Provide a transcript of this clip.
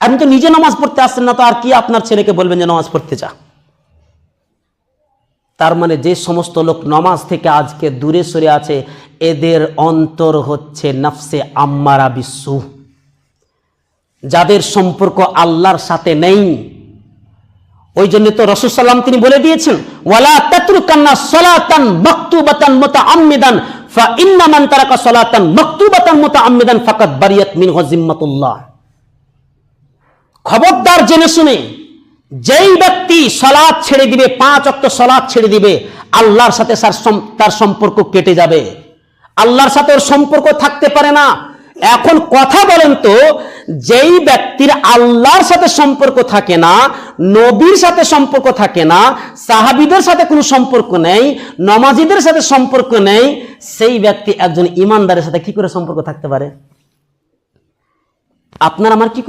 আপনি তো নিজে নামাজ পড়তে আসছেন না, তো আর কি আপনার ছেলেকে বলবেন যে নামাজ পড়তে যা? তার মানে যে সমস্ত লোক নামাজ থেকে আজকে দূরে সরে আছে, এদের অন্তর হচ্ছে নফসে আম্মারা বিসু, যাদের সম্পর্ক আল্লাহর সাথে নেই। ওই জন্য তো রাসূল সাল্লাল্লাহু তিনি বলে দিয়েছেন, ওয়ালা তাতরুকান্না সালাতান মাকতুবাতান মুতাআম্মিদান ফা ইন্না মান তারাকা সালাতান মাকতুবাতান মুতাআম্মিদান ফাকাদ বারিয়াত মিনহু জিম্মাতুল্লাহ। খবরদার জেনে শুনে যেই ব্যক্তি সালাত ছেড়ে দিবে, 5 ওয়াক্ত সালাত ছেড়ে দিবে, আল্লাহর সাথে তার সম্পর্ক কেটে যাবে, আল্লাহর সাথে ওর সম্পর্ক থাকতে পারে না। এখন কথা বলেন তো, যেই ব্যক্তির আল্লাহর সাথে সম্পর্ক থাকে না, নবীর সাথে সম্পর্ক থাকে না, সাহাবীদের সাথে কোনো সম্পর্ক নেই, নমাজীদের সাথে সম্পর্ক নেই, সেই ব্যক্তি একজন ইমানদারের সাথে কি করে সম্পর্ক থাকতে পারে? আপনার আমার কি